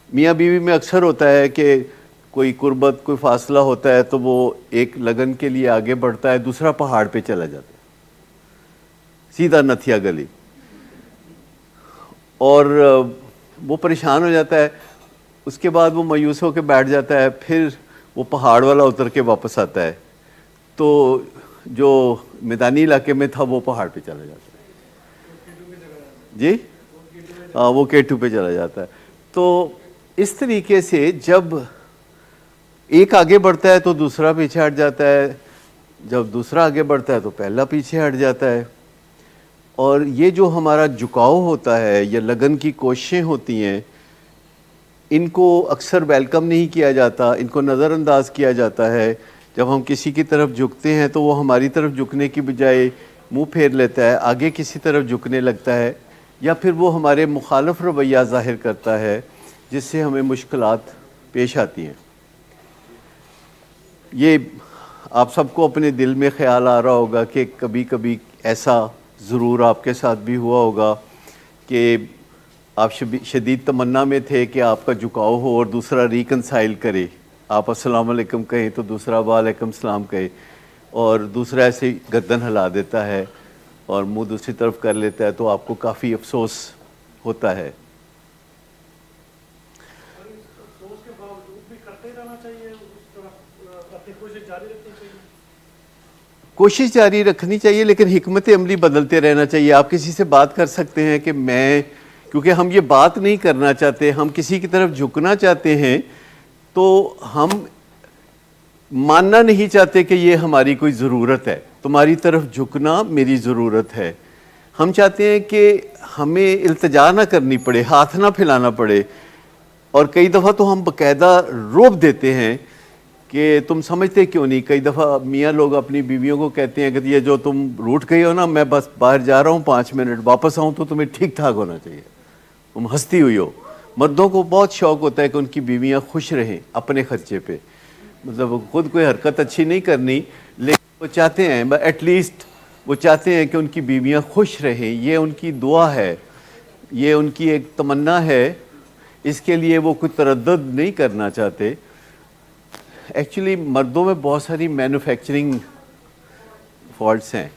میاں بیوی میں اکثر ہوتا ہے کہ کوئی قربت کوئی فاصلہ ہوتا ہے تو وہ ایک لگن کے لیے آگے بڑھتا ہے، دوسرا پہاڑ پہ چلا جاتا ہے، سیدھا نتھیا گلی، اور وہ پریشان ہو جاتا ہے. اس کے بعد وہ مایوس ہو کے بیٹھ جاتا ہے، پھر وہ پہاڑ والا اتر کے واپس آتا ہے تو جو میدانی علاقے میں تھا وہ پہاڑ پہ چلا جاتا ہے. جی ہاں، وہ K2 پہ چلا جاتا ہے. تو اس طریقے سے جب ایک آگے بڑھتا ہے تو دوسرا پیچھے ہٹ جاتا ہے، جب دوسرا آگے بڑھتا ہے تو پہلا پیچھے ہٹ جاتا ہے. اور یہ جو ہمارا جھکاؤ ہوتا ہے یا لگن کی کوششیں ہوتی ہیں، ان کو اکثر ویلکم نہیں کیا جاتا، ان کو نظر انداز کیا جاتا ہے. جب ہم کسی کی طرف جھکتے ہیں تو وہ ہماری طرف جھکنے کی بجائے منہ پھیر لیتا ہے، آگے کسی طرف جھکنے لگتا ہے، یا پھر وہ ہمارے مخالف رویہ ظاہر کرتا ہے جس سے ہمیں مشکلات پیش آتی ہیں. یہ آپ سب کو اپنے دل میں خیال آ رہا ہوگا کہ کبھی کبھی ایسا ضرور آپ کے ساتھ بھی ہوا ہوگا کہ آپ شدید تمنا میں تھے کہ آپ کا جھکاؤ ہو اور دوسرا ریکنسائل کرے. آپ السلام علیکم کہیں تو دوسرا وعلیکم السلام کہے، اور دوسرا ایسے گردن ہلا دیتا ہے اور منہ دوسری طرف کر لیتا ہے، تو آپ کو کافی افسوس ہوتا ہے. افسوس کے باوجود بھی کرتے رہنا چاہیے، اس طرف اپنی کوشش جاری رکھنی چاہیے. کوشش جاری رکھنی چاہیے، لیکن حکمت عملی بدلتے رہنا چاہیے. آپ کسی سے بات کر سکتے ہیں کہ میں، کیونکہ ہم یہ بات نہیں کرنا چاہتے، ہم کسی کی طرف جھکنا چاہتے ہیں، تو ہم ماننا نہیں چاہتے کہ یہ ہماری کوئی ضرورت ہے. تمہاری طرف جھکنا میری ضرورت ہے. ہم چاہتے ہیں کہ ہمیں التجا نہ کرنی پڑے، ہاتھ نہ پھیلانا پڑے. اور کئی دفعہ تو ہم باقاعدہ روب دیتے ہیں کہ تم سمجھتے کیوں نہیں. کئی دفعہ میاں لوگ اپنی بیویوں کو کہتے ہیں کہ یہ جو تم روٹ گئی ہو نا، میں بس باہر جا رہا ہوں 5 منٹ، واپس آؤں تو تمہیں ٹھیک ٹھاک ہونا چاہیے، تم ہنستی ہوئی ہو. مردوں کو بہت شوق ہوتا ہے کہ ان کی بیویاں خوش رہیں اپنے خرچے پہ. مطلب خود کوئی حرکت اچھی نہیں کرنی، لیکن وہ چاہتے ہیں ایٹ لیسٹ وہ چاہتے ہیں کہ ان کی بیویاں خوش رہیں. یہ ان کی دعا ہے، یہ ان کی ایک تمنا ہے. اس کے لیے وہ کوئی تردد نہیں کرنا چاہتے. ایکچولی مردوں میں بہت ساری مینوفیکچرنگ فالٹس ہیں،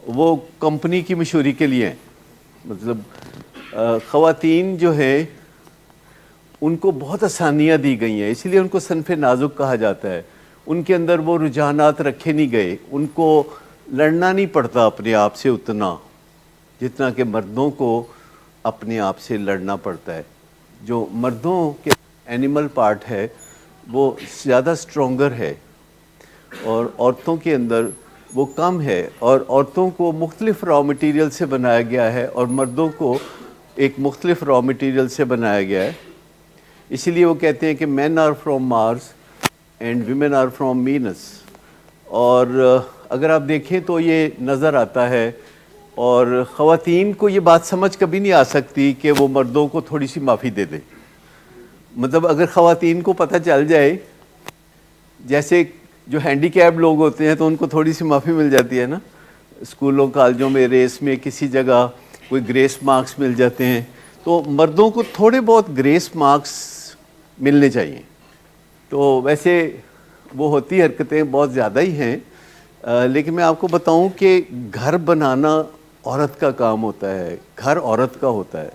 وہ کمپنی کی مشہوری کے لیے ہیں. مطلب خواتین جو ہیں ان کو بہت آسانیاں دی گئی ہیں، اسی لیے ان کو صنف نازک کہا جاتا ہے. ان کے اندر وہ رجحانات رکھے نہیں گئے، ان کو لڑنا نہیں پڑتا اپنے آپ سے اتنا جتنا کہ مردوں کو اپنے آپ سے لڑنا پڑتا ہے. جو مردوں کے اینیمل پارٹ ہے وہ زیادہ سٹرونگر ہے، اور عورتوں کے اندر وہ کم ہے. اور عورتوں کو مختلف را مٹیریل سے بنایا گیا ہے اور مردوں کو ایک مختلف را مٹیریل سے بنایا گیا ہے. اسی لیے وہ کہتے ہیں کہ men are from Mars and women are from Venus. اور اگر آپ دیکھیں تو یہ نظر آتا ہے. اور خواتین کو یہ بات سمجھ کبھی نہیں آ سکتی کہ وہ مردوں کو تھوڑی سی معافی دے دیں. مطلب اگر خواتین کو پتہ چل جائے، جیسے جو ہینڈی کیپ لوگ ہوتے ہیں تو ان کو تھوڑی سی معافی مل جاتی ہے نا، اسکولوں کالجوں میں ریس میں کسی جگہ کوئی گریس مارکس مل جاتے ہیں، تو مردوں کو تھوڑے بہت گریس مارکس ملنے چاہیے. تو ویسے وہ ہوتی حرکتیں بہت زیادہ ہی ہیں، لیکن میں آپ کو بتاؤں کہ گھر بنانا عورت کا کام ہوتا ہے، گھر عورت کا ہوتا ہے.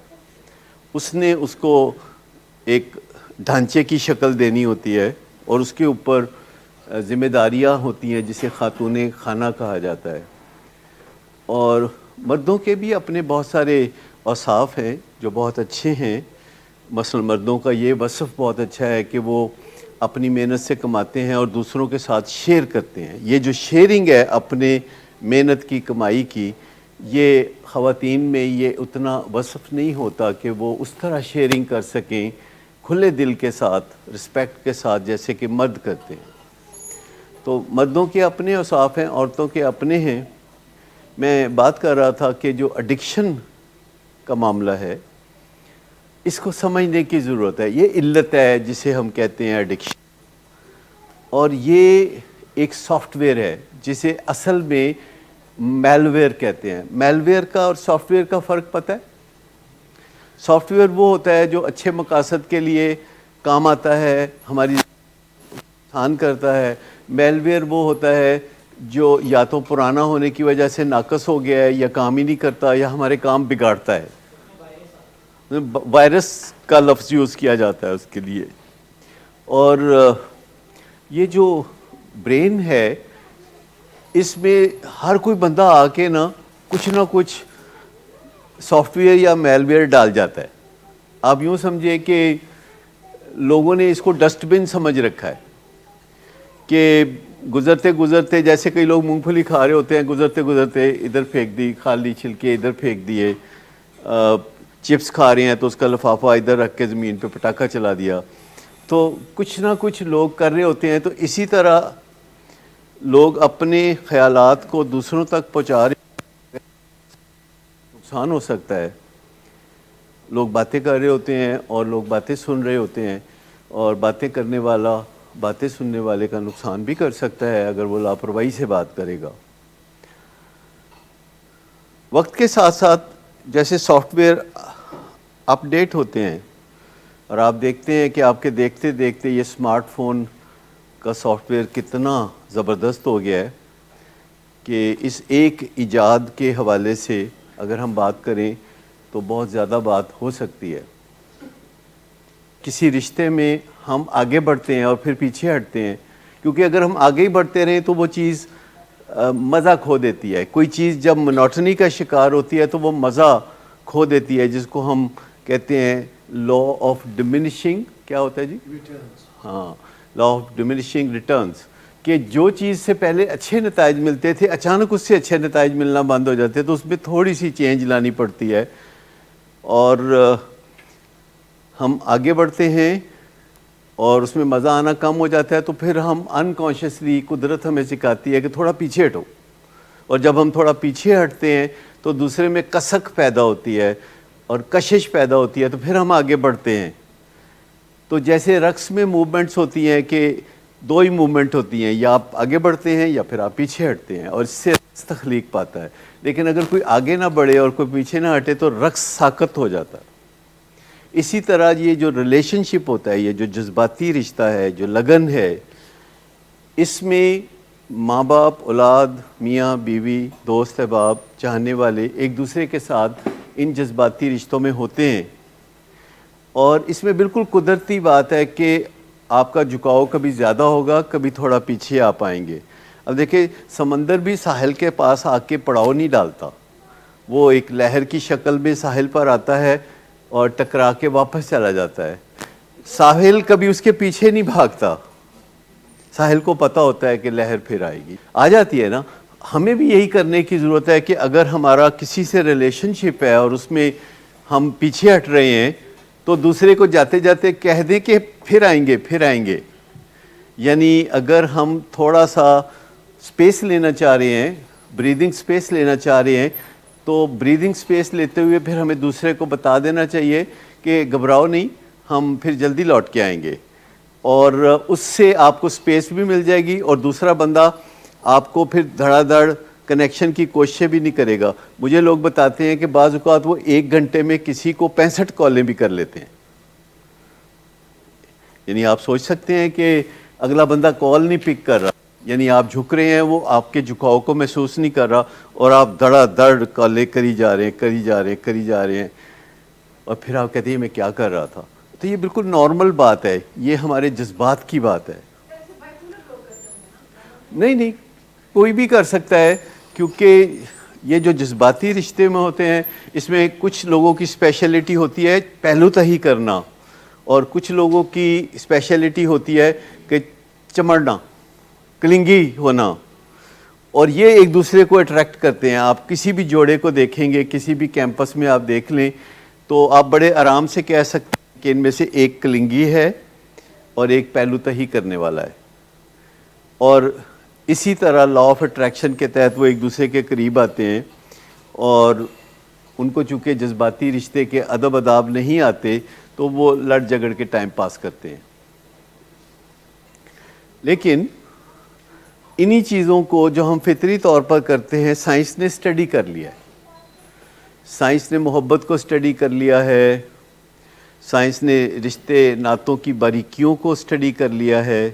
اس نے اس کو ایک ڈھانچے کی شکل دینی ہوتی ہے اور اس کے اوپر ذمہ داریاں ہوتی ہیں جسے خاتون خانہ کہا جاتا ہے. اور مردوں کے بھی اپنے بہت سارے اوصاف ہیں جو بہت اچھے ہیں. مثلا مردوں کا یہ وصف بہت اچھا ہے کہ وہ اپنی محنت سے کماتے ہیں اور دوسروں کے ساتھ شیئر کرتے ہیں. یہ جو شیئرنگ ہے اپنے محنت کی کمائی کی، یہ خواتین میں یہ اتنا وصف نہیں ہوتا کہ وہ اس طرح شیئرنگ کر سکیں کھلے دل کے ساتھ، رسپیکٹ کے ساتھ، جیسے کہ مرد کرتے ہیں. تو مردوں کے اپنے اوصاف ہیں، عورتوں کے اپنے ہیں. میں بات کر رہا تھا کہ جو ایڈکشن کا معاملہ ہے اس کو سمجھنے کی ضرورت ہے. یہ علت ہے جسے ہم کہتے ہیں ایڈکشن، اور یہ ایک سافٹ ویئر ہے جسے اصل میں میل ویئر کہتے ہیں. میل ویئر کا اور سافٹ ویئر کا فرق پتہ ہے؟ سافٹ ویئر وہ ہوتا ہے جو اچھے مقاصد کے لیے کام آتا ہے، ہماری آسان کرتا ہے. میل ویئر وہ ہوتا ہے جو یا تو پرانا ہونے کی وجہ سے ناقص ہو گیا ہے، یا کام ہی نہیں کرتا، یا ہمارے کام بگاڑتا ہے. وائرس کا لفظ یوز کیا جاتا ہے اس کے لیے. اور یہ جو برین ہے، اس میں ہر کوئی بندہ آ کے نہ کچھ سافٹ ویئر یا میل ویئر ڈال جاتا ہے. آپ یوں سمجھیں کہ لوگوں نے اس کو ڈسٹ بن سمجھ رکھا ہے کہ گزرتے گزرتے، جیسے کئی لوگ مونگ پھلی کھا رہے ہوتے ہیں، گزرتے گزرتے ادھر پھینک دی، خالی چھلکے ادھر پھینک دیے. چپس کھا رہے ہیں تو اس کا لفافہ ادھر رکھ کے زمین پہ پٹاخہ چلا دیا. تو کچھ نہ کچھ لوگ کر رہے ہوتے ہیں. تو اسی طرح لوگ اپنے خیالات کو دوسروں تک پہنچا رہے ہیں، نقصان ہو سکتا ہے. لوگ باتیں کر رہے ہوتے ہیں اور لوگ باتیں سن رہے ہوتے ہیں، اور باتیں کرنے والا باتیں سننے والے کا نقصان بھی کر سکتا ہے اگر وہ لاپرواہی سے بات کرے گا. وقت کے ساتھ ساتھ جیسے سافٹ ویئر اپ ڈیٹ ہوتے ہیں، اور آپ دیکھتے ہیں کہ آپ کے دیکھتے دیکھتے یہ اسمارٹ فون کا سافٹ ویئر کتنا زبردست ہو گیا ہے کہ اس ایک ایجاد کے حوالے سے اگر ہم بات کریں تو بہت زیادہ بات ہو سکتی ہے. کسی رشتے میں ہم آگے بڑھتے ہیں اور پھر پیچھے ہٹتے ہیں، کیونکہ اگر ہم آگے ہی بڑھتے رہیں تو وہ چیز مزہ کھو دیتی ہے. کوئی چیز جب منوٹنی کا شکار ہوتی ہے تو وہ مزہ کھو دیتی ہے، جس کو ہم کہتے ہیں لا آف ڈیمینشنگ. کیا ہوتا ہے جی؟ ہاں، لا آف ڈیمینشنگ ریٹرنز. کہ جو چیز سے پہلے اچھے نتائج ملتے تھے، اچانک اس سے اچھے نتائج ملنا بند ہو جاتے ہیں، تو اس میں تھوڑی سی چینج لانی پڑتی ہے. اور ہم آگے بڑھتے ہیں اور اس میں مزہ آنا کم ہو جاتا ہے، تو پھر ہم انکانشیسلی قدرت ہمیں سکھاتی ہے کہ تھوڑا پیچھے ہٹو. اور جب ہم تھوڑا پیچھے ہٹتے ہیں تو دوسرے میں کسک پیدا ہوتی ہے اور کشش پیدا ہوتی ہے، تو پھر ہم آگے بڑھتے ہیں. تو جیسے رقص میں موومنٹس ہوتی ہیں کہ دو ہی موومنٹ ہوتی ہیں، یا آپ آگے بڑھتے ہیں یا پھر آپ پیچھے ہٹتے ہیں، اور اس سے رقص تخلیق پاتا ہے. لیکن اگر کوئی آگے نہ بڑھے اور کوئی پیچھے نہ ہٹے تو رقص ساقط ہو جاتا ہے. اسی طرح یہ جو ریلیشن شپ ہوتا ہے، یہ جو جذباتی رشتہ ہے، جو لگن ہے، اس میں ماں باپ، اولاد، میاں بیوی، دوست احباب، چاہنے والے ایک دوسرے کے ساتھ ان جذباتی رشتوں میں ہوتے ہیں. اور اس میں بالکل قدرتی بات ہے کہ آپ کا جھکاؤ کبھی زیادہ ہوگا، کبھی تھوڑا پیچھے آپ آئیں گے. اب دیکھیں، سمندر بھی ساحل کے پاس آ کے پڑاؤ نہیں ڈالتا، وہ ایک لہر کی شکل میں ساحل پر آتا ہے اور ٹکرا کے واپس چلا جاتا ہے. ساحل کبھی اس کے پیچھے نہیں بھاگتا، ساحل کو پتہ ہوتا ہے کہ لہر پھر آئے گی، آ جاتی ہے نا. ہمیں بھی یہی کرنے کی ضرورت ہے کہ اگر ہمارا کسی سے ریلیشن شپ ہے اور اس میں ہم پیچھے ہٹ رہے ہیں، تو دوسرے کو جاتے جاتے کہہ دیں کہ پھر آئیں گے پھر آئیں گے. یعنی اگر ہم تھوڑا سا سپیس لینا چاہ رہے ہیں، بریدنگ سپیس لینا چاہ رہے ہیں، تو بریدنگ سپیس لیتے ہوئے پھر ہمیں دوسرے کو بتا دینا چاہیے کہ گھبراؤ نہیں، ہم پھر جلدی لوٹ کے آئیں گے. اور اس سے آپ کو سپیس بھی مل جائے گی، اور دوسرا بندہ آپ کو پھر دھڑا دھڑ کنیکشن کی کوششیں بھی نہیں کرے گا. مجھے لوگ بتاتے ہیں کہ بعض اوقات وہ 1 گھنٹے میں کسی کو 65 کالیں بھی کر لیتے ہیں. یعنی آپ سوچ سکتے ہیں کہ اگلا بندہ کال نہیں پک کر رہا، یعنی آپ جھک رہے ہیں، وہ آپ کے جھکاؤ کو محسوس نہیں کر رہا، اور آپ دھڑا دھڑ کالیں کری جا رہے ہیں، اور پھر آپ کہتے ہیں میں کیا کر رہا تھا. تو یہ بالکل نارمل بات ہے، یہ ہمارے جذبات کی بات ہے. نہیں، کوئی بھی کر سکتا ہے، کیونکہ یہ جو جذباتی رشتے میں ہوتے ہیں، اس میں کچھ لوگوں کی اسپیشلٹی ہوتی ہے پہلو تہی کرنا، اور کچھ لوگوں کی اسپیشلٹی ہوتی ہے کہ چمڑنا، کلنگی ہونا، اور یہ ایک دوسرے کو اٹریکٹ کرتے ہیں. آپ کسی بھی جوڑے کو دیکھیں گے، کسی بھی کیمپس میں آپ دیکھ لیں، تو آپ بڑے آرام سے کہہ سکتے ہیں کہ ان میں سے ایک کلنگی ہے اور ایک پہلو تہی کرنے والا ہے. اور اسی طرح لا آف اٹریکشن کے تحت وہ ایک دوسرے کے قریب آتے ہیں، اور ان کو چونکہ جذباتی رشتے کے ادب آداب نہیں آتے تو وہ لڑ جھگڑ کے ٹائم پاس کرتے ہیں. لیکن انہی چیزوں کو جو ہم فطری طور پر کرتے ہیں، سائنس نے اسٹڈی کر لیا ہے. سائنس نے محبت کو اسٹڈی کر لیا ہے، سائنس نے رشتے ناتوں کی باریکیوں کو اسٹڈی کر لیا ہے،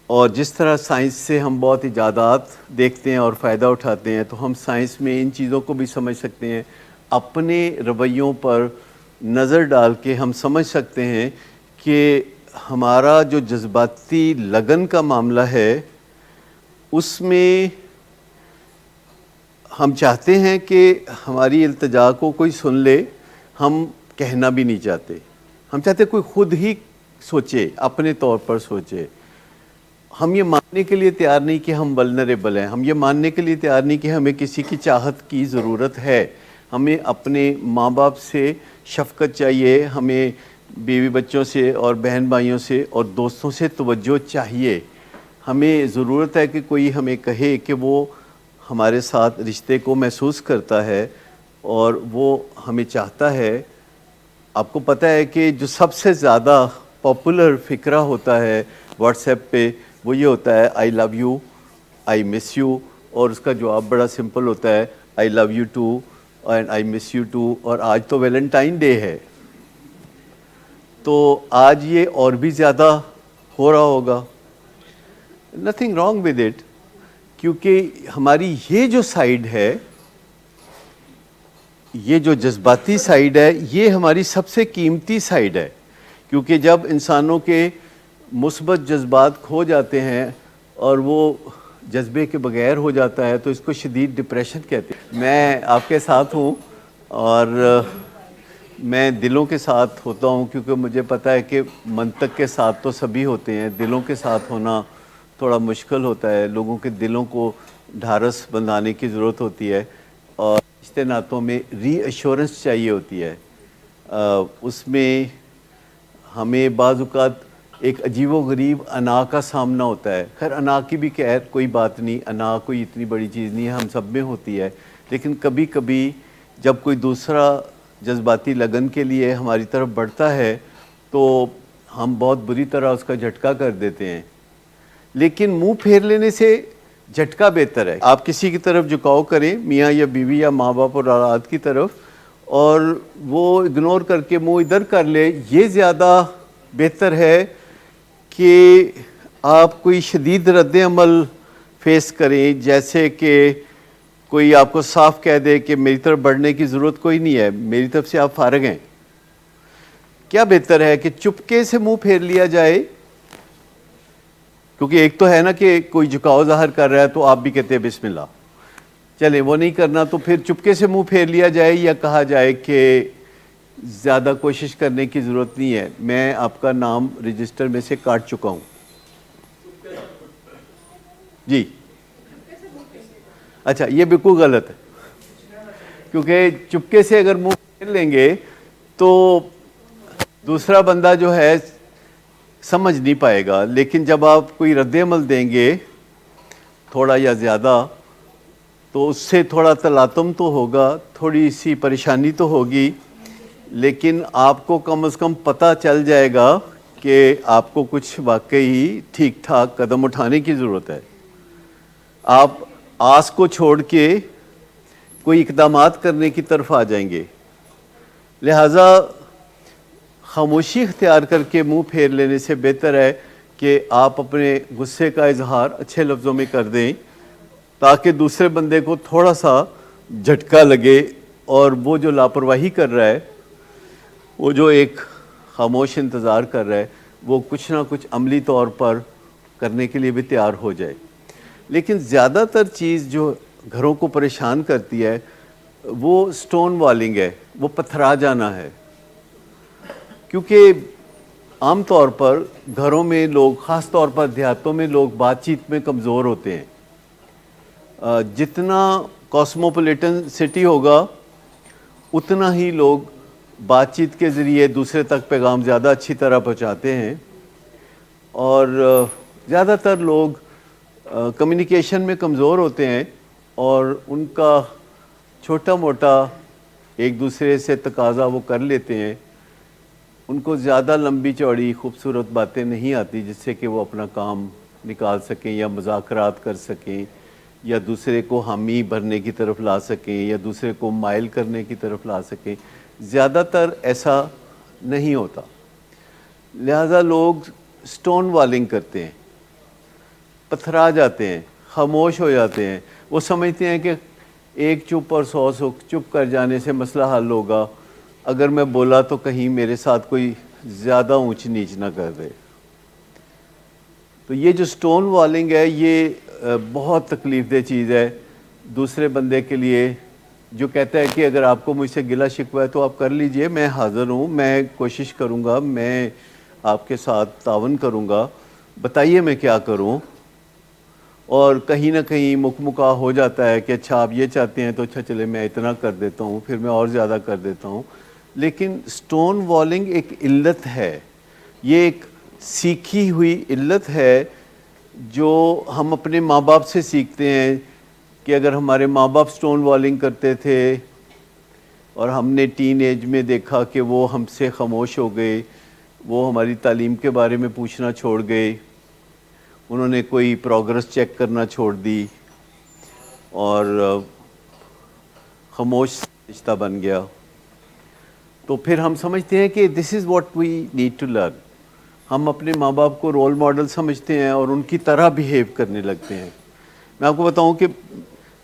اور جس طرح سائنس سے ہم بہت ایجادات دیکھتے ہیں اور فائدہ اٹھاتے ہیں، تو ہم سائنس میں ان چیزوں کو بھی سمجھ سکتے ہیں۔ اپنے رویوں پر نظر ڈال کے ہم سمجھ سکتے ہیں کہ ہمارا جو جذباتی لگن کا معاملہ ہے اس میں ہم چاہتے ہیں کہ ہماری التجا کو کوئی سن لے، ہم کہنا بھی نہیں چاہتے، ہم چاہتے کوئی خود ہی سوچے، اپنے طور پر سوچے۔ ہم یہ ماننے کے لیے تیار نہیں کہ ہم ولنریبل ہیں، ہم یہ ماننے کے لیے تیار نہیں کہ ہمیں کسی کی چاہت کی ضرورت ہے۔ ہمیں اپنے ماں باپ سے شفقت چاہیے، ہمیں بیوی بچوں سے اور بہن بھائیوں سے اور دوستوں سے توجہ چاہیے۔ ہمیں ضرورت ہے کہ کوئی ہمیں کہے کہ وہ ہمارے ساتھ رشتے کو محسوس کرتا ہے اور وہ ہمیں چاہتا ہے۔ آپ کو پتہ ہے کہ جو سب سے زیادہ پاپولر فقرہ ہوتا ہے واٹس ایپ پہ وہ یہ ہوتا ہے I love you, I miss you, اور اس کا جواب بڑا سمپل ہوتا ہے I love you too and I miss you too. اور آج تو ویلنٹائن ڈے ہے، تو آج یہ اور بھی زیادہ ہو رہا ہوگا۔ نتھنگ رانگ ود اٹ، کیونکہ ہماری یہ جو سائیڈ ہے، یہ جو جذباتی سائیڈ ہے، یہ ہماری سب سے قیمتی سائیڈ ہے، کیونکہ جب انسانوں کے مثبت جذبات کھو جاتے ہیں اور وہ جذبے کے بغیر ہو جاتا ہے تو اس کو شدید ڈپریشن کہتے ہیں۔ میں آپ کے ساتھ ہوں اور میں دلوں کے ساتھ ہوتا ہوں، کیونکہ مجھے پتہ ہے کہ منطق کے ساتھ تو سبھی ہوتے ہیں، دلوں کے ساتھ ہونا تھوڑا مشکل ہوتا ہے۔ لوگوں کے دلوں کو ڈھارس بندھانے کی ضرورت ہوتی ہے اور رشتے ناتوں میں ری ایشورنس چاہیے ہوتی ہے۔ اس میں ہمیں بعض اوقات ایک عجیب و غریب انا کا سامنا ہوتا ہے۔ خیر انا کی بھی خیر کوئی بات نہیں، انا کوئی اتنی بڑی چیز نہیں ہے، ہم سب میں ہوتی ہے، لیکن کبھی کبھی جب کوئی دوسرا جذباتی لگن کے لیے ہماری طرف بڑھتا ہے تو ہم بہت بری طرح اس کا جھٹکا کر دیتے ہیں۔ لیکن منہ پھیر لینے سے جھٹکا بہتر ہے۔ آپ کسی کی طرف جھکاؤ کریں، میاں یا بیوی یا ماں باپ اور اولاد کی طرف، اور وہ اگنور کر کے منہ ادھر کر لے، یہ زیادہ بہتر ہے کہ آپ کوئی شدید رد عمل فیس کریں، جیسے کہ کوئی آپ کو صاف کہہ دے کہ میری طرف بڑھنے کی ضرورت کوئی نہیں ہے، میری طرف سے آپ فارغ ہیں۔ کیا بہتر ہے کہ چپکے سے منہ پھیر لیا جائے؟ کیونکہ ایک تو ہے نا کہ کوئی جھکاؤ ظاہر کر رہا ہے تو آپ بھی کہتے ہیں بسم اللہ، چلیں وہ نہیں کرنا تو پھر چپکے سے منہ پھیر لیا جائے، یا کہا جائے کہ زیادہ کوشش کرنے کی ضرورت نہیں ہے، میں آپ کا نام رجسٹر میں سے کاٹ چکا ہوں۔ جی اچھا، یہ بالکل غلط ہے، کیونکہ چپکے سے اگر منہ پھیر لیں گے تو دوسرا بندہ جو ہے سمجھ نہیں پائے گا، لیکن جب آپ کوئی رد عمل دیں گے تھوڑا یا زیادہ تو اس سے تھوڑا تلاطم تو ہوگا، تھوڑی سی پریشانی تو ہوگی، لیکن آپ کو کم از کم پتہ چل جائے گا کہ آپ کو کچھ واقعی ٹھیک ٹھاک قدم اٹھانے کی ضرورت ہے۔ آپ آس کو چھوڑ کے کوئی اقدامات کرنے کی طرف آ جائیں گے، لہٰذا خاموشی اختیار کر کے منہ پھیر لینے سے بہتر ہے کہ آپ اپنے غصے کا اظہار اچھے لفظوں میں کر دیں تاکہ دوسرے بندے کو تھوڑا سا جھٹکا لگے، اور وہ جو لاپرواہی کر رہا ہے، وہ جو ایک خاموش انتظار کر رہا ہے، وہ کچھ نہ کچھ عملی طور پر کرنے کے لیے بھی تیار ہو جائے۔ لیکن زیادہ تر چیز جو گھروں کو پریشان کرتی ہے وہ سٹون والنگ ہے، وہ پتھرا جانا ہے، کیونکہ عام طور پر گھروں میں لوگ، خاص طور پر دیہاتوں میں لوگ بات چیت میں کمزور ہوتے ہیں۔ جتنا کاسموپولیٹن سٹی ہوگا اتنا ہی لوگ بات چیت کے ذریعے دوسرے تک پیغام زیادہ اچھی طرح پہنچاتے ہیں، اور زیادہ تر لوگ کمیونیکیشن میں کمزور ہوتے ہیں اور ان کا چھوٹا موٹا ایک دوسرے سے تقاضا وہ کر لیتے ہیں، ان کو زیادہ لمبی چوڑی خوبصورت باتیں نہیں آتی جس سے کہ وہ اپنا کام نکال سکیں یا مذاکرات کر سکیں یا دوسرے کو حامی بھرنے کی طرف لا سکیں یا دوسرے کو مائل کرنے کی طرف لا سکیں. زیادہ تر ایسا نہیں ہوتا. لہذا لوگ سٹون والنگ کرتے ہیں, پتھرا جاتے ہیں, خاموش ہو جاتے ہیں. وہ سمجھتے ہیں کہ ایک چپ اور 100 چپ کر جانے سے مسئلہ حل ہوگا. اگر میں بولا تو کہیں میرے ساتھ کوئی زیادہ اونچ نیچ نہ کر دے. تو یہ جو سٹون والنگ ہے یہ بہت تکلیف دہ چیز ہے دوسرے بندے کے لیے, جو کہتا ہے کہ اگر آپ کو مجھ سے گلہ شکوہ ہے تو آپ کر لیجئے, میں حاضر ہوں, میں کوشش کروں گا, میں آپ کے ساتھ تعاون کروں گا, بتائیے میں کیا کروں. اور کہیں نہ کہیں مکمکا ہو جاتا ہے کہ اچھا آپ یہ چاہتے ہیں تو اچھا چلے میں اتنا کر دیتا ہوں, پھر میں اور زیادہ کر دیتا ہوں. لیکن سٹون والنگ ایک علت ہے, یہ ایک سیکھی ہوئی علت ہے جو ہم اپنے ماں باپ سے سیکھتے ہیں کہ اگر ہمارے ماں باپ سٹون والنگ کرتے تھے اور ہم نے ٹین ایج میں دیکھا کہ وہ ہم سے خاموش ہو گئے, وہ ہماری تعلیم کے بارے میں پوچھنا چھوڑ گئے, انہوں نے کوئی پروگرس چیک کرنا چھوڑ دی اور خاموش رشتہ بن گیا, تو پھر ہم سمجھتے ہیں کہ this is what we need to learn. ہم اپنے ماں باپ کو رول ماڈل سمجھتے ہیں اور ان کی طرح بیہیو کرنے لگتے ہیں. میں آپ کو بتاؤں کہ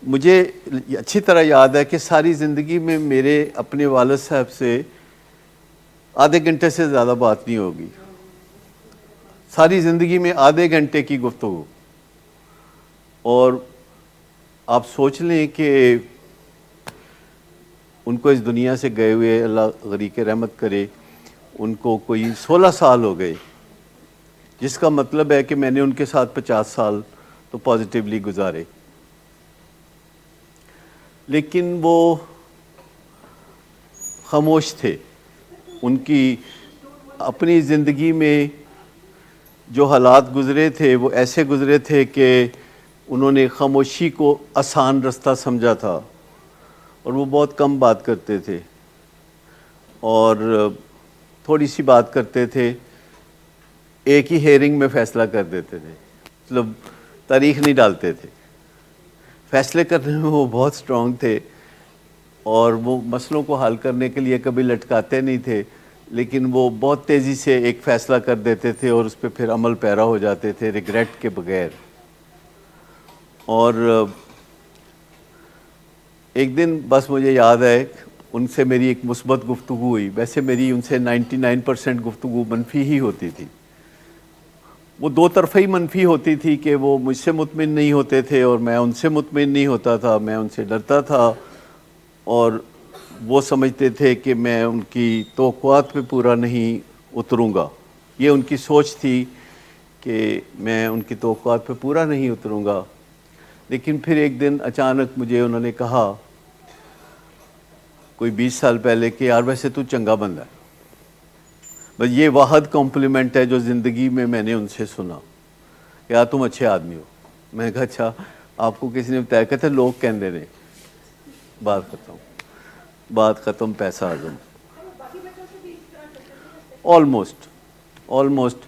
مجھے اچھی طرح یاد ہے کہ ساری زندگی میں میرے اپنے والد صاحب سے آدھے گھنٹے سے زیادہ بات نہیں ہوگی. ساری زندگی میں آدھے گھنٹے کی گفتگو. اور آپ سوچ لیں کہ ان کو اس دنیا سے گئے ہوئے اللہ غریق رحمت کرے, ان کو کوئی 16 سال ہو گئے, جس کا مطلب ہے کہ میں نے ان کے ساتھ 50 سال تو پازیٹیولی گزارے. لیکن وہ خاموش تھے. ان کی اپنی زندگی میں جو حالات گزرے تھے وہ ایسے گزرے تھے کہ انہوں نے خاموشی کو آسان رستہ سمجھا تھا اور وہ بہت کم بات کرتے تھے اور تھوڑی سی بات کرتے تھے, ایک ہی ہیئرنگ میں فیصلہ کر دیتے تھے, مطلب تاریخ نہیں ڈالتے تھے. فیصلے کرنے میں وہ بہت سٹرونگ تھے اور وہ مسئلوں کو حل کرنے کے لیے کبھی لٹکاتے نہیں تھے, لیکن وہ بہت تیزی سے ایک فیصلہ کر دیتے تھے اور اس پہ پھر عمل پیرا ہو جاتے تھے ریگریٹ کے بغیر. اور ایک دن بس مجھے یاد ہے ان سے میری ایک مثبت گفتگو ہوئی. ویسے میری ان سے 99% گفتگو منفی ہی ہوتی تھی. وہ دو طرفہ ہی منفی ہوتی تھی کہ وہ مجھ سے مطمئن نہیں ہوتے تھے اور میں ان سے مطمئن نہیں ہوتا تھا, میں ان سے ڈرتا تھا اور وہ سمجھتے تھے کہ میں ان کی توقعات پہ پورا نہیں اتروں گا. یہ ان کی سوچ تھی کہ میں ان کی توقعات پہ پورا نہیں اتروں گا. لیکن پھر ایک دن اچانک مجھے انہوں نے کہا کوئی 20 سال پہلے کہ یار ویسے تو چنگا بندہ ہے. بس یہ واحد کمپلیمنٹ ہے جو زندگی میں نے ان سے سنا کہ یار تم اچھے آدمی ہو. میں نے کہا اچھا آپ کو کسی نے بتایا؟ کہتے لوگ کہندے نے. بات ختم پیسہ اعظم. آلموسٹ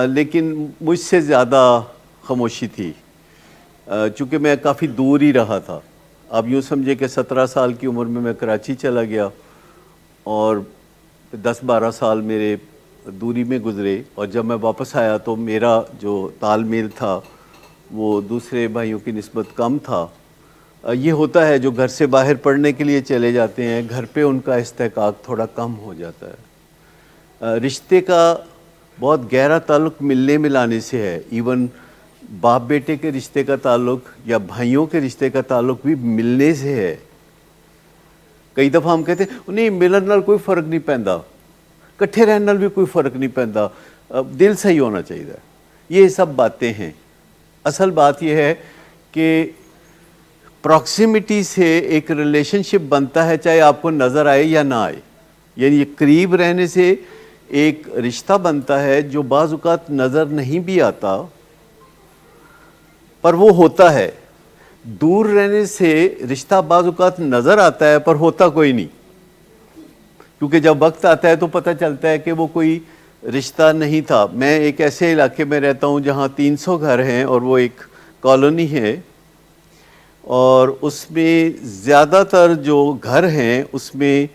لیکن مجھ سے زیادہ خاموشی تھی چونکہ میں کافی دور ہی رہا تھا. آپ یوں سمجھے کہ 17 سال کی عمر میں کراچی چلا گیا اور 10-12 سال میرے دوری میں گزرے, اور جب میں واپس آیا تو میرا جو تال میل تھا وہ دوسرے بھائیوں کی نسبت کم تھا. یہ ہوتا ہے جو گھر سے باہر پڑھنے کے لیے چلے جاتے ہیں, گھر پہ ان کا استحقاق تھوڑا کم ہو جاتا ہے. رشتے کا بہت گہرا تعلق ملنے ملانے سے ہے. ایون باپ بیٹے کے رشتے کا تعلق یا بھائیوں کے رشتے کا تعلق بھی ملنے سے ہے. کئی دفعہ ہم کہتے ہیں نہیں ملن نال کوئی فرق نہیں پیندا, کٹھے رہن نال بھی کوئی فرق نہیں پیندا, دل صحیح ہونا چاہیے. یہ سب باتیں ہیں. اصل بات یہ ہے کہ پراکسیمٹی سے ایک ریلیشن شپ بنتا ہے چاہے آپ کو نظر آئے یا نہ آئے. یعنی قریب رہنے سے ایک رشتہ بنتا ہے جو بعض اوقات نظر نہیں بھی آتا پر وہ ہوتا ہے. دور رہنے سے رشتہ بعض اوقات نظر آتا ہے پر ہوتا کوئی نہیں, کیونکہ جب وقت آتا ہے تو پتہ چلتا ہے کہ وہ کوئی رشتہ نہیں تھا. میں ایک ایسے علاقے میں رہتا ہوں جہاں 300 گھر ہیں اور وہ ایک کالونی ہے, اور اس میں زیادہ تر جو گھر ہیں اس میں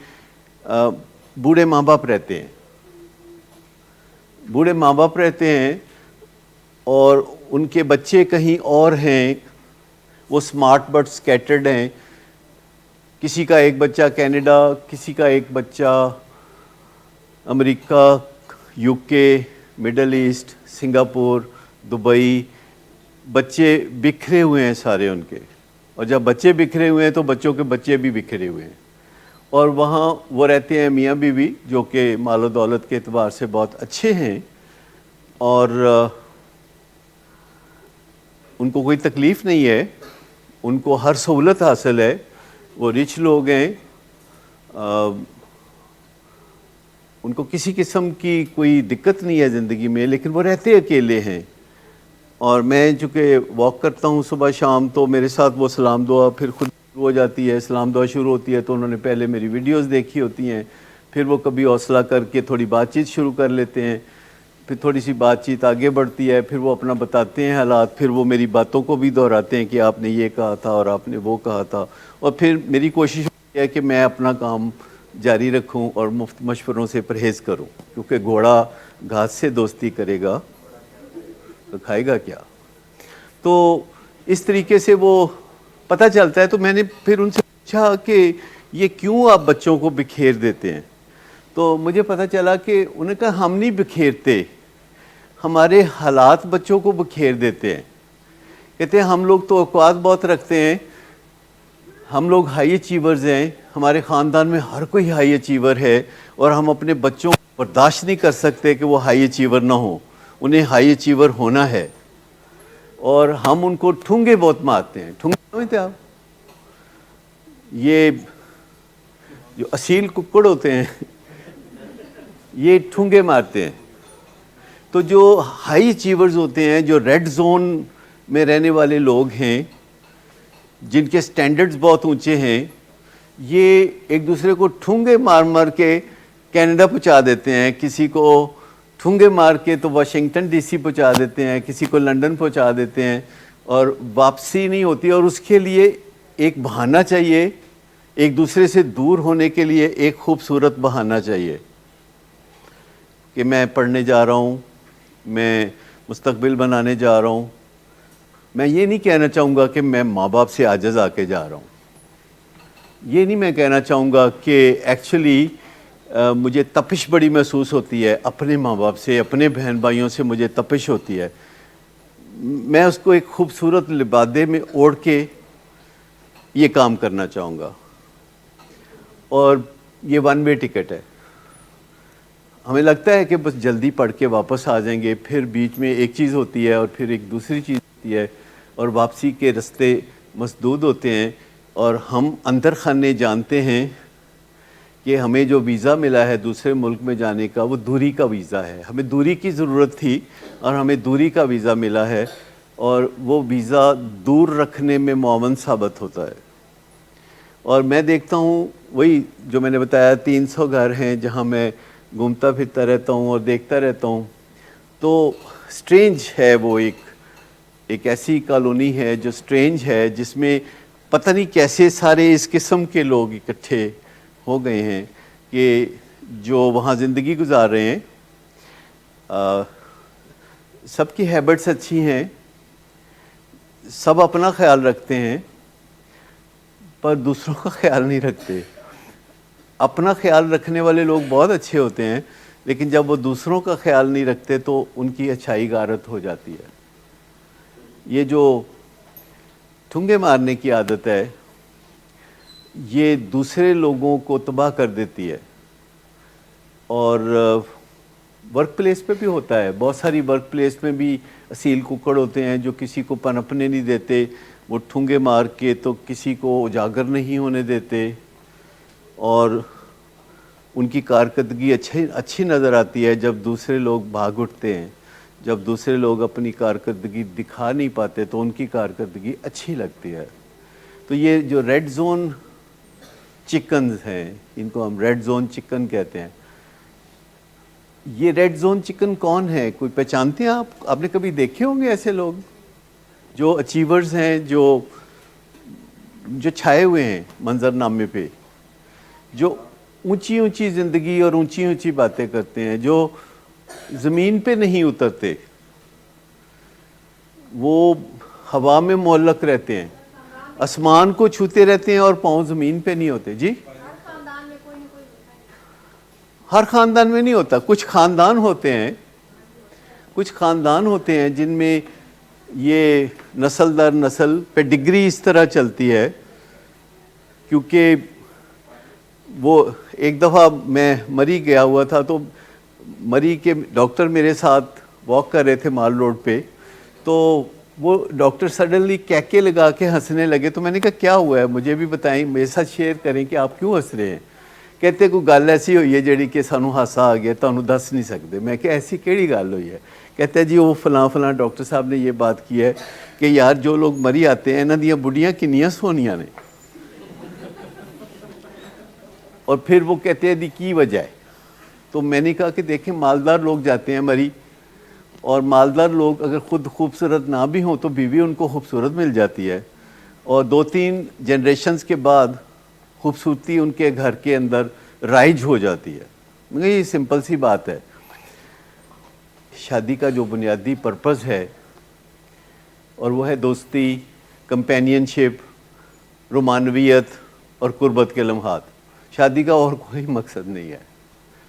بوڑھے ماں باپ رہتے ہیں، بوڑھے ماں باپ رہتے ہیں اور ان کے بچے کہیں اور ہیں، وہ سمارٹ بٹ سکیٹرڈ ہیں، کسی کا ایک بچہ کینیڈا، کسی کا ایک بچہ امریکہ، یو کے، مڈل ایسٹ، سنگاپور، دبئی، بچے بکھرے ہوئے ہیں سارے ان کے، اور جب بچے بکھرے ہوئے ہیں تو بچوں کے بچے بھی بکھرے ہوئے ہیں، اور وہاں وہ رہتے ہیں میاں بیوی جو کہ مال و دولت کے اعتبار سے بہت اچھے ہیں، اور ان کو کوئی تکلیف نہیں ہے، ان کو ہر سہولت حاصل ہے، وہ رچ لوگ ہیں، ان کو کسی قسم کی کوئی دقت نہیں ہے زندگی میں، لیکن وہ رہتے اکیلے ہیں۔ اور میں چونکہ واک کرتا ہوں صبح شام، تو میرے ساتھ وہ سلام دعا پھر خود شروع ہو جاتی ہے، سلام دعا شروع ہوتی ہے تو انہوں نے پہلے میری ویڈیوز دیکھی ہوتی ہیں، پھر وہ کبھی حوصلہ کر کے تھوڑی بات چیت شروع کر لیتے ہیں، پھر تھوڑی سی بات چیت آگے بڑھتی ہے، پھر وہ اپنا بتاتے ہیں حالات، پھر وہ میری باتوں کو بھی دہراتے ہیں کہ آپ نے یہ کہا تھا اور آپ نے وہ کہا تھا، اور پھر میری کوشش ہوتی ہے کہ میں اپنا کام جاری رکھوں اور مفت مشوروں سے پرہیز کروں، کیونکہ گھوڑا گھاس سے دوستی کرے گا تو کھائے گا کیا۔ تو اس طریقے سے وہ پتہ چلتا ہے، تو میں نے پھر ان سے پوچھا کہ یہ کیوں آپ بچوں کو بکھیر دیتے ہیں؟ تو مجھے پتہ چلا کہ انہوں نے کہا ہم نہیں بکھیرتے، ہمارے حالات بچوں کو بکھیر دیتے ہیں۔ کہتے ہیں ہم لوگ تو اوقات بہت رکھتے ہیں، ہم لوگ ہائی اچیورز ہیں، ہمارے خاندان میں ہر کوئی ہائی اچیور ہے، اور ہم اپنے بچوں کو برداشت نہیں کر سکتے کہ وہ ہائی اچیور نہ ہوں، انہیں ہائی اچیور ہونا ہے، اور ہم ان کو ٹھونگے بہت مارتے ہیں۔ ٹھونگے سمجھتے آپ؟ یہ جو اصیل ککڑ ہوتے ہیں یہ ٹھونگے مارتے ہیں۔ تو جو ہائی اچیورز ہوتے ہیں، جو ریڈ زون میں رہنے والے لوگ ہیں، جن کے سٹینڈرڈز بہت اونچے ہیں، یہ ایک دوسرے کو ٹھونگے مار مار کے کینیڈا پہنچا دیتے ہیں، کسی کو ٹھونگے مار کے تو واشنگٹن ڈی سی پہنچا دیتے ہیں، کسی کو لنڈن پہنچا دیتے ہیں، اور واپسی نہیں ہوتی، اور اس کے لیے ایک بہانہ چاہیے، ایک دوسرے سے دور ہونے کے لیے ایک خوبصورت بہانہ چاہیے کہ میں پڑھنے جا رہا ہوں، میں مستقبل بنانے جا رہا ہوں۔ میں یہ نہیں کہنا چاہوں گا کہ میں ماں باپ سے عاجز آ کے جا رہا ہوں، یہ نہیں میں کہنا چاہوں گا کہ ایکچولی مجھے تپش بڑی محسوس ہوتی ہے اپنے ماں باپ سے، اپنے بہن بھائیوں سے مجھے تپش ہوتی ہے، میں اس کو ایک خوبصورت لبادے میں اوڑھ کے یہ کام کرنا چاہوں گا، اور یہ ون وے ٹکٹ ہے۔ ہمیں لگتا ہے کہ بس جلدی پڑھ کے واپس آ جائیں گے، پھر بیچ میں ایک چیز ہوتی ہے اور پھر ایک دوسری چیز ہوتی ہے، اور واپسی کے رستے مسدود ہوتے ہیں، اور ہم اندر خانے جانتے ہیں کہ ہمیں جو ویزا ملا ہے دوسرے ملک میں جانے کا، وہ دوری کا ویزا ہے، ہمیں دوری کی ضرورت تھی اور ہمیں دوری کا ویزا ملا ہے، اور وہ ویزا دور رکھنے میں معاون ثابت ہوتا ہے۔ اور میں دیکھتا ہوں وہی جو میں نے بتایا 300 گھر ہیں جہاں میں گھومتا پھرتا رہتا ہوں اور دیکھتا رہتا ہوں، تو سٹرینج ہے، وہ ایک ایسی کالونی ہے جو سٹرینج ہے، جس میں پتہ نہیں کیسے سارے اس قسم کے لوگ اکٹھے ہو گئے ہیں کہ جو وہاں زندگی گزار رہے ہیں، سب کی ہیبٹس اچھی ہیں، سب اپنا خیال رکھتے ہیں، پر دوسروں کا خیال نہیں رکھتے۔ اپنا خیال رکھنے والے لوگ بہت اچھے ہوتے ہیں، لیکن جب وہ دوسروں کا خیال نہیں رکھتے تو ان کی اچھائی غارت ہو جاتی ہے۔ یہ جو ٹھونگے مارنے کی عادت ہے، یہ دوسرے لوگوں کو تباہ کر دیتی ہے، اور ورک پلیس پہ بھی ہوتا ہے، بہت ساری ورک پلیس میں بھی اصیل ککڑ ہوتے ہیں جو کسی کو پنپنے نہیں دیتے، وہ ٹھونگے مار کے تو کسی کو اجاگر نہیں ہونے دیتے، اور ان کی کارکردگی اچھی نظر آتی ہے جب دوسرے لوگ بھاگ اٹھتے ہیں، جب دوسرے لوگ اپنی کارکردگی دکھا نہیں پاتے تو ان کی کارکردگی اچھی لگتی ہے۔ تو یہ جو ریڈ زون چکنز ہیں، ان کو ہم ریڈ زون چکن کہتے ہیں۔ یہ ریڈ زون چکن کون ہے؟ کوئی پہچانتے ہیں آپ نے کبھی دیکھے ہوں گے ایسے لوگ جو اچیورز ہیں، جو جو چھائے ہوئے ہیں منظر نامے پہ، جو اونچی اونچی زندگی اور اونچی اونچی باتیں کرتے ہیں، جو زمین پہ نہیں اترتے، وہ ہوا میں معلق رہتے ہیں، آسمان کو چھوتے رہتے ہیں اور پاؤں زمین پہ نہیں ہوتے. جی ہر خاندان میں نہیں ہوتا، کچھ خاندان ہوتے ہیں، کچھ خاندان ہوتے ہیں جن میں یہ نسل در نسل پہ ڈگری اس طرح چلتی ہے. کیونکہ وہ ایک دفعہ میں مری گیا ہوا تھا، تو مری کے ڈاکٹر میرے ساتھ واک کر رہے تھے مال روڈ پہ، تو وہ ڈاکٹر سڈنلی کیکے لگا کے ہنسنے لگے. تو میں نے کہا کیا ہوا ہے، مجھے بھی بتائیں، میرے ساتھ شیئر کریں کہ آپ کیوں ہنس رہے ہیں. کہتے کوئی گل ایسی ہوئی ہے جیڑی کہ سانوں ہاسا آ گیا، تانوں دس نہیں سکتے. میں کہ ایسی کیڑی گل ہوئی ہے؟ کہتے جی وہ فلاں فلاں ڈاکٹر صاحب نے یہ بات کی ہے کہ یار جو لوگ مری آتے ہیں انہاں دیاں بڑھیاں کنیاں سونیاں نے. اور پھر وہ کہتے ہیں دی کی وجہ ہے. تو میں نے کہا کہ دیکھیں مالدار لوگ جاتے ہیں مری، اور مالدار لوگ اگر خود خوبصورت نہ بھی ہوں تو بیوی ان کو خوبصورت مل جاتی ہے، اور 2-3 جنریشنز کے بعد خوبصورتی ان کے گھر کے اندر رائج ہو جاتی ہے. مگر یہ سمپل سی بات ہے. شادی کا جو بنیادی پرپز ہے، اور وہ ہے دوستی، کمپینین شپ، رومانویت اور قربت کے لمحات. شادی کا اور کوئی مقصد نہیں ہے،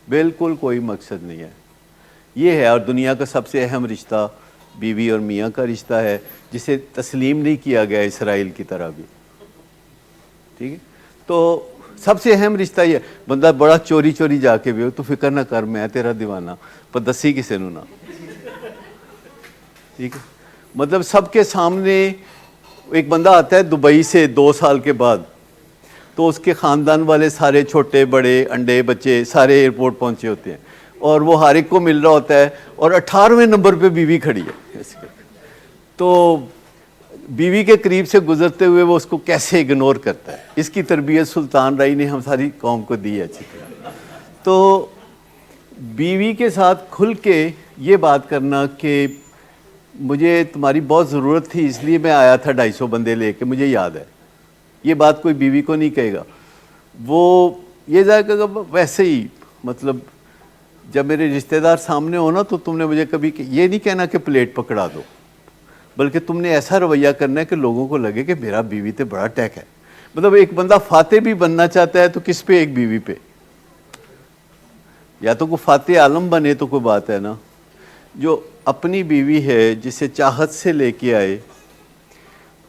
بالکل کوئی مقصد نہیں ہے. یہ ہے، اور دنیا کا سب سے اہم رشتہ بیوی اور میاں کا رشتہ ہے، جسے تسلیم نہیں کیا گیا اسرائیل کی طرح بھی. ٹھیک ہے، تو سب سے اہم رشتہ یہ. بندہ بڑا چوری چوری جا کے بھی ہو تو فکر نہ کر، میں تیرا دیوانہ، پر دسی کسے نو نہ. ٹھیک ہے، مطلب سب کے سامنے. ایک بندہ آتا ہے دبئی سے 2 سال کے بعد، تو اس کے خاندان والے سارے چھوٹے بڑے انڈے بچے سارے ایئرپورٹ پہنچے ہوتے ہیں، اور وہ ہر ایک کو مل رہا ہوتا ہے، اور 18ویں نمبر پہ بیوی کھڑی ہے. تو بیوی کے قریب سے گزرتے ہوئے وہ اس کو کیسے اگنور کرتا ہے. اس کی تربیت سلطان رائی نے ہم ساری قوم کو دی ہے اچھی طرح. تو بیوی کے ساتھ کھل کے یہ بات کرنا کہ مجھے تمہاری بہت ضرورت تھی اس لیے میں آیا تھا 250 بندے لے کے، مجھے یاد ہے. یہ بات کوئی بیوی کو نہیں کہے گا. وہ یہ ظاہر کرے گا ویسے ہی، مطلب جب میرے رشتہ دار سامنے ہو نا تو تم نے مجھے کبھی یہ نہیں کہنا کہ پلیٹ پکڑا دو، بلکہ تم نے ایسا رویہ کرنا ہے کہ لوگوں کو لگے کہ میرا بیوی تے بڑا ٹیک ہے. مطلب ایک بندہ فاتح بھی بننا چاہتا ہے تو کس پہ؟ ایک بیوی پہ. یا تو کوئی فاتح عالم بنے تو کوئی بات ہے نا. جو اپنی بیوی ہے جسے چاہت سے لے کے آئے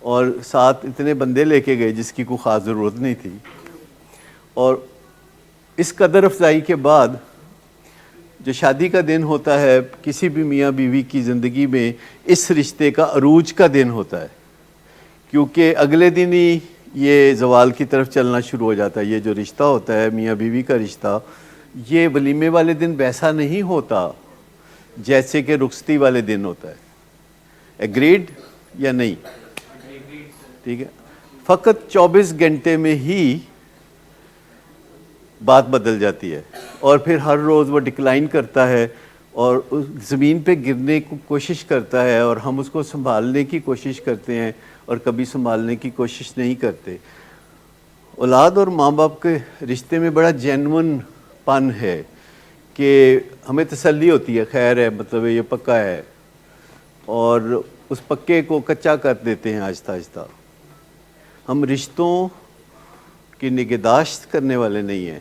اور ساتھ اتنے بندے لے کے گئے جس کی کوئی خاص ضرورت نہیں تھی، اور اس قدر افزائی کے بعد جو شادی کا دن ہوتا ہے کسی بھی میاں بیوی کی زندگی میں، اس رشتے کا عروج کا دن ہوتا ہے. کیونکہ اگلے دن ہی یہ زوال کی طرف چلنا شروع ہو جاتا ہے. یہ جو رشتہ ہوتا ہے میاں بیوی کا رشتہ، یہ ولیمے والے دن ویسا نہیں ہوتا جیسے کہ رخصتی والے دن ہوتا ہے. ایگریڈ یا نہیں؟ ٹھیک ہے. فقط 24 گھنٹے میں ہی بات بدل جاتی ہے، اور پھر ہر روز وہ ڈکلائن کرتا ہے اور زمین پہ گرنے کی کوشش کرتا ہے، اور ہم اس کو سنبھالنے کی کوشش کرتے ہیں اور کبھی سنبھالنے کی کوشش نہیں کرتے. اولاد اور ماں باپ کے رشتے میں بڑا جینون پن ہے کہ ہمیں تسلی ہوتی ہے، خیر ہے، مطلب یہ پکا ہے، اور اس پکے کو کچا کر دیتے ہیں آہستہ آہستہ. ہم رشتوں کی نگہداشت کرنے والے نہیں ہیں،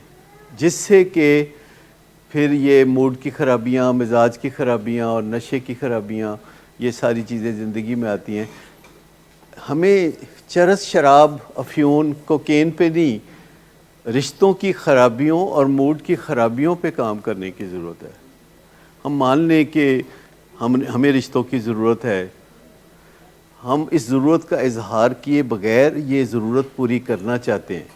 جس سے کہ پھر یہ موڈ کی خرابیاں، مزاج کی خرابیاں اور نشے کی خرابیاں، یہ ساری چیزیں زندگی میں آتی ہیں. ہمیں چرس، شراب، افیون، کوکین پہ نہیں، رشتوں کی خرابیوں اور موڈ کی خرابیوں پہ کام کرنے کی ضرورت ہے. ہم مان لیں کہ ہمیں رشتوں کی ضرورت ہے، ہم اس ضرورت کا اظہار کیے بغیر یہ ضرورت پوری کرنا چاہتے ہیں.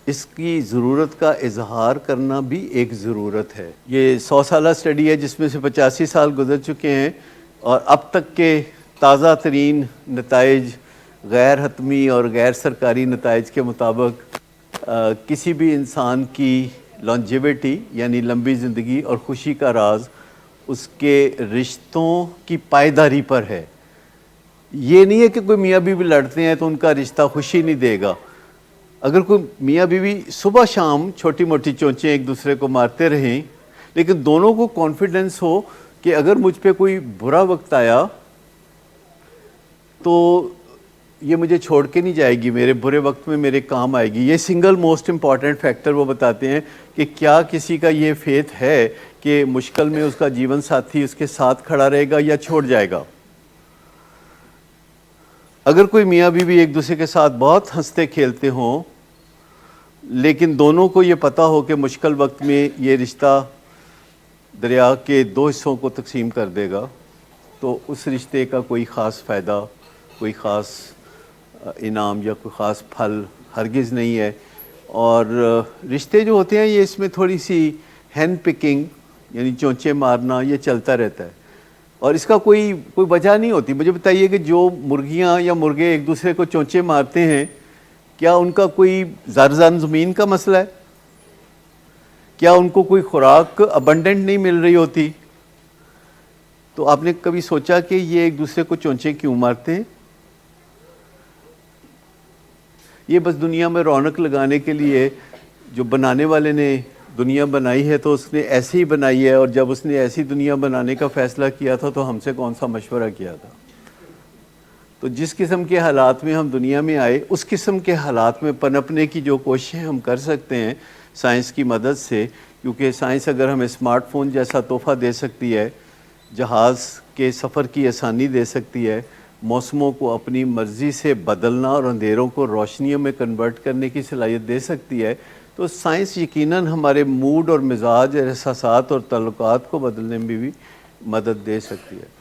اس کی ضرورت کا اظہار کرنا بھی ایک ضرورت ہے. یہ 100 سالہ اسٹڈی ہے جس میں سے 85 سال گزر چکے ہیں، اور اب تک کے تازہ ترین نتائج غیر حتمی اور غیر سرکاری نتائج کے مطابق کسی بھی انسان کی لانجیویٹی یعنی لمبی زندگی اور خوشی کا راز اس کے رشتوں کی پائیداری پر ہے. یہ نہیں ہے کہ کوئی میاں بیوی لڑتے ہیں تو ان کا رشتہ خوشی نہیں دے گا. اگر کوئی میاں بیوی صبح شام چھوٹی موٹی چونچیں ایک دوسرے کو مارتے رہیں لیکن دونوں کو کانفیڈنس ہو کہ اگر مجھ پہ کوئی برا وقت آیا تو یہ مجھے چھوڑ کے نہیں جائے گی, میرے برے وقت میں میرے کام آئے گی. یہ سنگل موسٹ امپورٹنٹ فیکٹر وہ بتاتے ہیں کہ کیا کسی کا یہ فیتھ ہے کہ مشکل میں اس کا جیون ساتھی اس کے ساتھ کھڑا رہے گا یا چھوڑ جائے گا. اگر کوئی میاں بیوی ایک دوسرے کے ساتھ بہت ہنستے کھیلتے ہوں لیکن دونوں کو یہ پتہ ہو کہ مشکل وقت میں یہ رشتہ دریا کے 2 حصوں کو تقسیم کر دے گا تو اس رشتے کا کوئی خاص فائدہ, کوئی خاص انعام یا کوئی خاص پھل ہرگز نہیں ہے. اور رشتے جو ہوتے ہیں یہ اس میں تھوڑی سی ہین پکنگ یعنی چونچے مارنا یہ چلتا رہتا ہے اور اس کا کوئی وجہ نہیں ہوتی. مجھے بتائیے کہ جو مرغیاں یا مرغے ایک دوسرے کو چونچے مارتے ہیں کیا ان کا کوئی زرزن زمین کا مسئلہ ہے؟ کیا ان کو کوئی خوراک ابنڈنٹ نہیں مل رہی ہوتی؟ تو آپ نے کبھی سوچا کہ یہ ایک دوسرے کو چونچے کیوں مارتے ہیں؟ یہ بس دنیا میں رونق لگانے کے لیے. جو بنانے والے نے دنیا بنائی ہے تو اس نے ایسی ہی بنائی ہے, اور جب اس نے ایسی دنیا بنانے کا فیصلہ کیا تھا تو ہم سے کون سا مشورہ کیا تھا؟ تو جس قسم کے حالات میں ہم دنیا میں آئے اس قسم کے حالات میں پنپنے کی جو کوششیں ہم کر سکتے ہیں سائنس کی مدد سے, کیونکہ سائنس اگر ہمیں اسمارٹ فون جیسا تحفہ دے سکتی ہے, جہاز کے سفر کی آسانی دے سکتی ہے, موسموں کو اپنی مرضی سے بدلنا اور اندھیروں کو روشنیوں میں کنورٹ کرنے کی صلاحیت دے سکتی ہے, تو سائنس یقیناً ہمارے موڈ اور مزاج اور احساسات اور تعلقات کو بدلنے میں بھی مدد دے سکتی ہے.